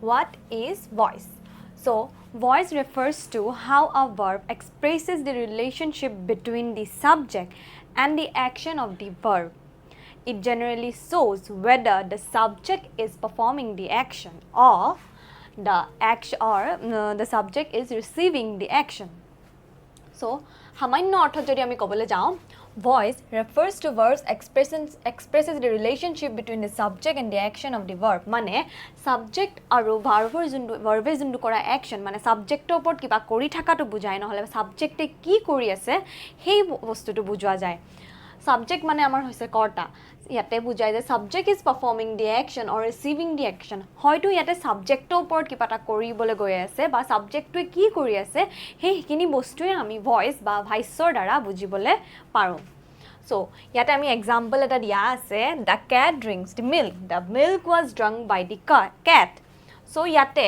What is voice? So, voice refers to how a verb expresses the relationship between the subject and the action of the verb. It generally shows whether the subject is performing the action or the subject is receiving the action. So, সামান্য অৰ্থত যদি আমি ক'বলৈ যাওঁ, voice refers to verbs expresses the relationship between the subject and the action of the verb. মানে subject আৰু verb যোনটো কৰা action মানে subjectৰ ওপৰত কিবা কৰি থাকাটো বুজায় নহ'লে subjecte কি কৰি আছে সেই বস্তুটো বুজোৱা যায়। Subject মানে আমাৰ হৈছে কৰ্তা। ইয়াতে বুজায় যে subject is performing the action or receiving the action. হয়তো ইয়াতে subjectৰ ওপৰত কিবা এটা কৰিবলৈ গৈ আছে বা subjectটোৱে কি কৰি আছে সেইখিনি বস্তুৱে আমি voice বা voiceৰ দ্বাৰা বুজিবলৈ পাৰোঁ। So, ইয়াতে আমি example এটা দিয়া আছে, the cat drinks the milk. The milk was drunk by the cat. So, ইয়াতে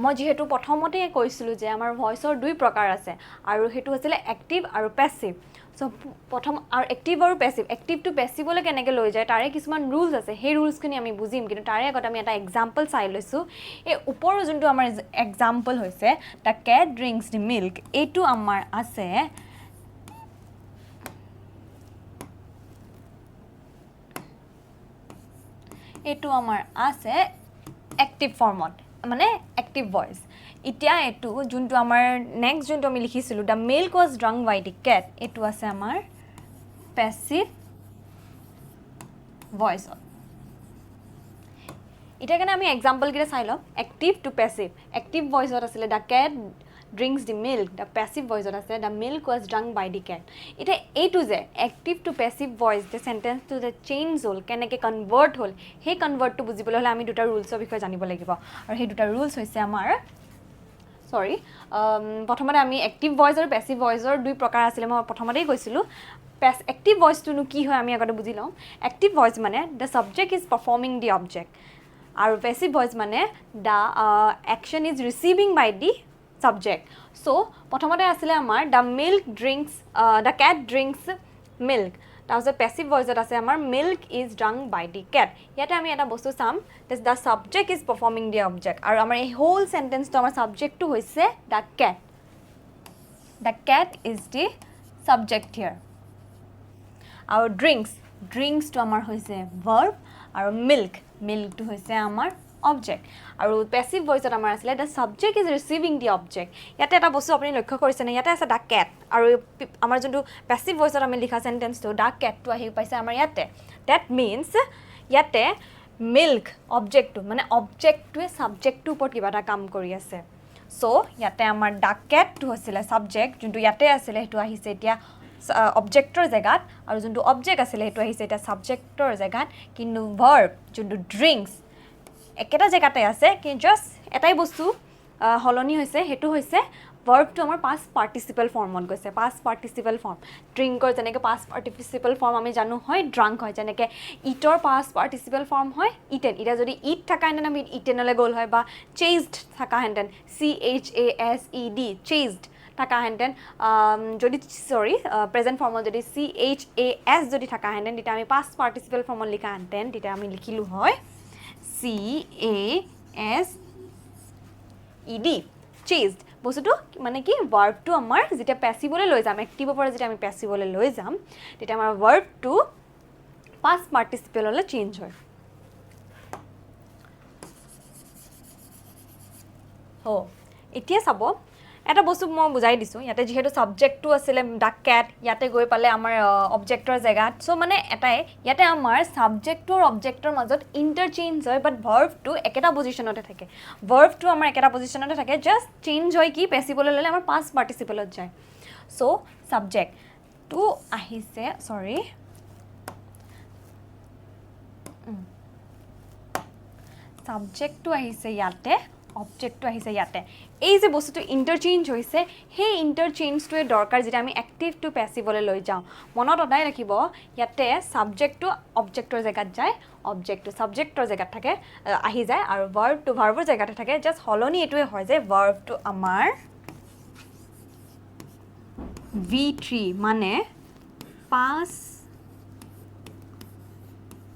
মই যেহেতু প্ৰথমতে কৈছিলোঁ যে আমাৰ ভইচৰ দুই প্ৰকাৰ আছে আৰু সেইটো হৈছিলে এক্টিভ আৰু পেছিভ। সো প্ৰথম আৰু এক্টিভ আৰু পেছিভ, এক্টিভটো পেছিভলৈ কেনেকৈ লৈ যায় তাৰে কিছুমান ৰুলছ আছে, সেই ৰুলছখিনি আমি বুজিম, কিন্তু তাৰে আগত আমি এটা এক্সাম্পল চাই লৈছোঁ। এই ওপৰৰ যোনটো আমাৰ এক্সাম্পল হৈছে the cat drinks the milk, এইটো আমাৰ আছে এক্টিভ ফৰ্মত, মানে এক্টিভ ভইচ। এতিয়া এইটো যোনটো আমাৰ নেক্সট যোনটো আমি লিখিছিলোঁ the milk was drunk by the cat, এইটো আছে আমাৰ পেছিভ ভইচত। এতিয়া কাৰণে আমি এক্সাম্পলকেইটা চাই ল'ম। এক্টিভ টু পেছিভ, এক্টিভ ভইচত আছিলে the cat drinks the milk, the passive ভইচত আছে the milk was drunk by the cat. এতিয়া এইটো যে এক্টিভ টু পেছিভ ভইচ যে চেণ্টেন্সটো যে চেঞ্জ হ'ল, কেনেকৈ কনভাৰ্ট হ'ল, সেই কনভাৰ্টটো বুজিবলৈ হ'লে আমি দুটা ৰুলছৰ বিষয়ে জানিব লাগিব। আৰু সেই দুটা ৰুলছ হৈছে আমাৰ প্ৰথমতে আমি এক্টিভ ভইচ আৰু পেছিভ ভইচৰ দুই প্ৰকাৰ আছিলে, মই প্ৰথমতেই কৈছিলোঁ। এক্টিভ ভইচটোনো কি হয় আমি আগতে বুজি লওঁ। এক্টিভ ভইচ মানে the subject is performing the object, আৰু পেছিভ ভইচ মানে the action is receiving by the subject. So' প্ৰথমতে আছিলে আমাৰ দ্য কেট ড্ৰিংকছ মিল্ক, তাৰপিছত পেছিভ ভইচত আছে আমাৰ milk is drunk by the cat. ইয়াতে আমি এটা বস্তু চাম, the subject is performing the object, আৰু আমাৰ এই হোল চেণ্টেন্সটো আমাৰ ছাবজেক্টটো হৈছে the cat. The cat is the subject হিয়াৰ। আৰু ড্ৰিংকছটো আমাৰ হৈছে ভাৰ্ব, আৰু মিল্কটো হৈছে আমাৰ অবজেক্ট। আৰু পেছিভ ভইচত আমাৰ আছিলে the subject is receiving the object. ইয়াতে এটা বস্তু আপুনি লক্ষ্য কৰিছেনে, ইয়াতে আছে দ্য কেট, আৰু আমাৰ যোনটো পেছিভ ভইচত আমি লিখা চেণ্টেন্সটো দ্য কেটটো আহি পাইছে আমাৰ ইয়াতে। ডেট মিনছ ইয়াতে মিল্ক অবজেক্টটো, মানে অবজেক্টটোৱে ছাবজেক্টটোৰ ওপৰত কিবা এটা কাম কৰি আছে। চ' ইয়াতে আমাৰ দ্য কেটটো হৈছিলে ছাবজেক্ট, যোনটো ইয়াতে আছিলে সেইটো আহিছে এতিয়া অবজেক্টৰ জেগাত, আৰু যোনটো অবজেক্ট আছিলে সেইটো আহিছে এতিয়া ছাবজেক্টৰ জেগাত। কিন্তু ভাৰ্ব যোনটো ড্ৰিংকছ একেটা জেগাতে আছে, কিন্তু জাষ্ট এটাই বস্তু সলনি হৈছে, সেইটো হৈছে ভাৰ্বটো আমাৰ পাষ্ট পাৰ্টিচিপল ফৰ্মত গৈছে। পাষ্ট পাৰ্টিচিপল ফৰ্ম ড্ৰিংকৰ যেনেকৈ পাষ্ট পাৰ্টিচিপল ফৰ্ম আমি জানো হয় ড্ৰাংক হয়, যেনেকৈ ইটৰ পাষ্ট পাৰ্টিচিপল ফৰ্ম হয় ইটেন। এতিয়া যদি ইট থাকাহেঁতেন আমি ইটেনলৈ গ'ল হয়, বা চেইজড থাকাহেঁতেন CHASED চেইজড থাকাহেঁতেন, যদি প্ৰেজেণ্ট ফৰ্মত যদি CHAS যদি থাকাহেঁতেন তেতিয়া আমি পাষ্ট পাৰ্টিচিপল ফৰ্মত লিখাহেঁতেন, তেতিয়া আমি লিখিলোঁ হয় CASED চেইজড। বস্তুটো মানে কি ভাৰ্বটো আমাৰ যেতিয়া পেছিভলৈ লৈ যাম, এক্টিভৰ পৰা যেতিয়া আমি পেছিভলৈ লৈ যাম, তেতিয়া আমাৰ ভাৰ্বটো পাষ্ট পাৰ্টিচিপললৈ চেঞ্জ হয়। এতিয়া চাব এটা বস্তু মই বুজাই দিছোঁ। ইয়াতে যিহেতু ছাবজেক্টটো আছিলে দ্য কেট, ইয়াতে গৈ পালে আমাৰ অবজেক্টৰ জেগাত। চ' মানে এটাই ইয়াতে আমাৰ ছাবজেক্টৰ অবজেক্টৰ মাজত ইণ্টাৰচেঞ্জ হয়, বাট ভাৰ্বটো একেটা পজিশ্যনতে থাকে। ভাৰ্বটো আমাৰ একেটা পজিশ্যনতে থাকে, জাষ্ট চেঞ্জ হয় কি পেছিভলৈ ল'লে আমাৰ পাষ্ট পাৰ্টিচিপলত যায়। চ' ছাবজেক্টটো আহিছে ছাবজেক্টটো আহিছে ইয়াতে, অবজেক্টটো আহিছে ইয়াতে। এই যে বস্তুটো ইণ্টাৰচেঞ্জ হৈছে, সেই ইণ্টাৰচেঞ্জটোৱে দৰকাৰ যেতিয়া আমি এক্টিভ টু পেছিভলৈ লৈ যাওঁ। মনত সদায় ৰাখিব, ইয়াতে ছাবজেক্টটো অবজেক্টৰ জেগাত যায়, অবজেক্টটো ছাবজেক্টৰ জেগাত থাকে আহি যায়, আৰু ভাৰ্বটো ভাৰ্বৰ জেগাতে থাকে। জাষ্ট সলনি এইটোৱে হয় যে ভাৰ্বটো আমাৰ V3 মানে পাষ্ট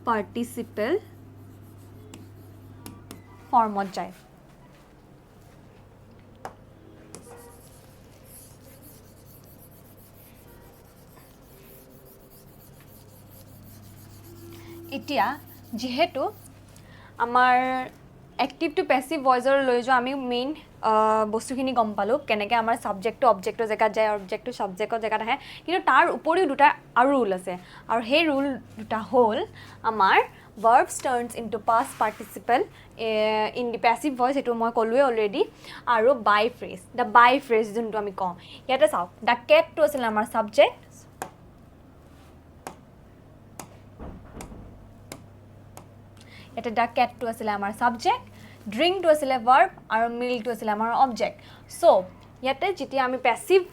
পাৰ্টিচিপল ফৰ্মত যায় এতিয়া যেহেতু আমাৰ এক্টিভ টু পেসিভ ভয়েসৰ লৈ যোৱা আমি মেইন বস্তুখিনি গম পালো কেনেকৈ আমাৰ সাবজেক্টটো অবজেক্টৰ জেগাত যায় অবজেক্টটো সাবজেক্টৰ জেগাত আহে কিন্তু তাৰ উপৰিও দুটা আৰু ৰুল আছে আৰু সেই ৰুল দুটা হ'ল আমাৰ verbs turns into past participle in the passive voice এটো মই ক'লোৱে অলৰেডি আৰু by phrase the by phrase যোনটো আমি কওঁ ইয়াতে চাওক the cat টো আছিল আমাৰ সাবজেক্ট এটা the cat টো আছিল আমাৰ সাবজেক্ট drink টো আছিল verb আৰু meal টো আছিল আমাৰ object so ইয়াতে যেতিয়া আমি passive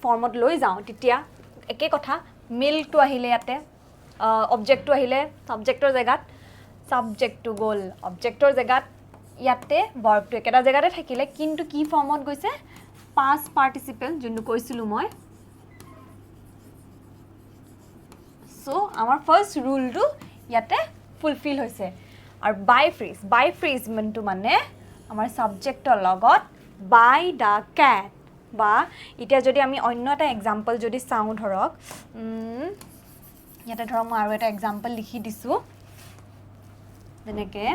ফৰ্মত লৈ যাওঁ তেতিয়া একে কথা meal টো আহিলে ইয়াতে object টো আহিলে subjectৰ জেগাত subject টো গ'ল objectৰ জেগাত ইয়াতে verb টো একেটা জেগাতে থাকিলে কিন্তু কি ফৰ্মত গৈছে past participle যোনটো কৈছিলো মই so আমাৰ ফাৰ্স্ট ৰুলটো ইয়াতে ফুলফিল হৈছে আৰু by phrase মানটো মানে আমাৰ সাবজেক্টৰ লগত by the cat বা এতিয়া যদি আমি অন্য এটা এক্সাম্পল যদি চাওঁ ধৰক ইয়াতে ধৰক মই আৰু এটা এক্সাম্পল লিখি দিছো যেনেকৈ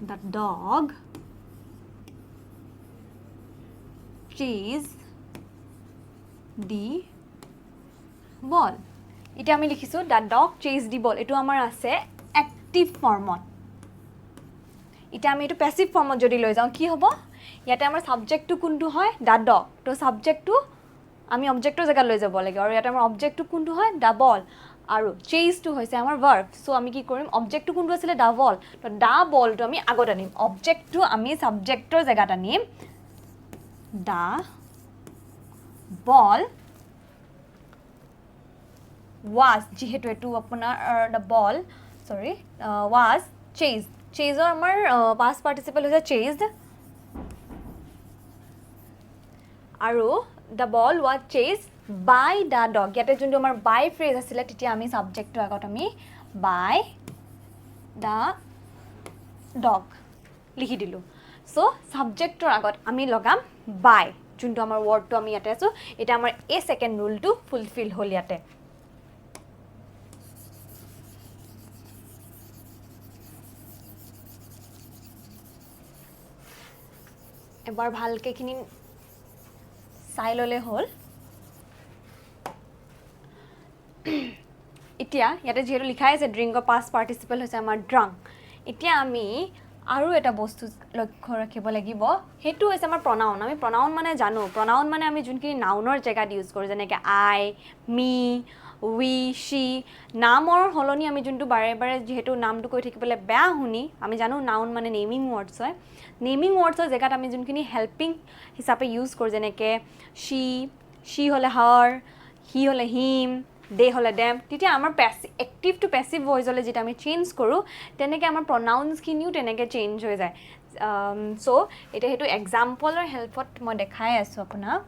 the dog chased the ball এটা আমি লিখিছো the dog chased the ball এটো আমাৰ আছে এক্টিভ ফৰ্মত এটা আমি এটো প্যাসিভ ফৰ্মত যদি লৈ যাওঁ কি হ'ব ইয়াতে আমাৰ সাবজেক্টটো কোনটো হয় the dog তো সাবজেক্টটো আমি অবজেক্টৰ জায়গা লৈ যাব লাগে আৰু ইয়াতে আমাৰ অবজেক্টটো কোনটো হয় the ball আৰু chase টো হৈছে আমাৰ verb সো আমি কি কৰিম অবজেক্টটো কোনটো আছিল the ball তো the ball টো আমি আগত আনিম অবজেক্টটো আমি সাবজেক্টৰ জায়গাত আনিম the ball was যেহেতু এটো আপোনাৰ the ball sorry was chased chaser আমাৰ past participle হৈছে chased আৰু the ball was chased by the dog ইয়াতে যোনটো আমাৰ by phrase আছিল তেতিয়া আমি সাবজেক্টটো আগত আমি by the dog লিখি দিলো সো সাবজেক্টৰ আগত আমি লগাম by যোনটো আমাৰ ওয়াৰ্ডটো আমি ইয়াতে আছো এটা আমাৰ এই সেকেন্ড ৰুলটো ফুলফিল হ'ল ইয়াতে এবাৰ ভালকে খিনি চাই ললে হ'ল এতিয়া ইয়াতে যেহেতু লিখাই আছে ড্ৰিংক অফ পাষ্ট পাৰ্টিসিপল হৈছে আমাৰ ড্ৰাংক এতিয়া আমি আৰু এটা বস্তু লক্ষ্য ৰাখিব লাগিব হেতু হৈছে আমাৰ প্ৰনাউন আমি প্ৰনাউন মানে জানো প্ৰনাউন মানে আমি যোনখিনি নাউনৰ জেগাত ইউজ কৰো যেনেকৈ আই মি উই শি নামৰ হলনি আমি যোনটো বাৰে বাৰে যেহেতু নামটো কৈ থাকিবলৈ বেয়া শুনি আমি জানো নাউন মানে নেমিং ওয়াৰ্ডছ হয় নেমিং ওয়াৰ্ডছৰ জেগাত আমি যোনখিনি হেল্পিং হিচাপে ইউজ কৰো যেনেকৈ শি হলে হাৰ হি হলে হিম দে হলে দেম তেতিয়া আমাৰ এক্টিভ টু পেসিভ ভয়েসলে যেটা আমি চেঞ্জ কৰো তেনেকৈ আমাৰ প্ৰনাউন্স খিনিও তেনেকৈ চেঞ্জ হৈ যায় সো এটা হেতু এক্সাম্পলৰ হেল্পত মই দেখাই আছো আপোনাক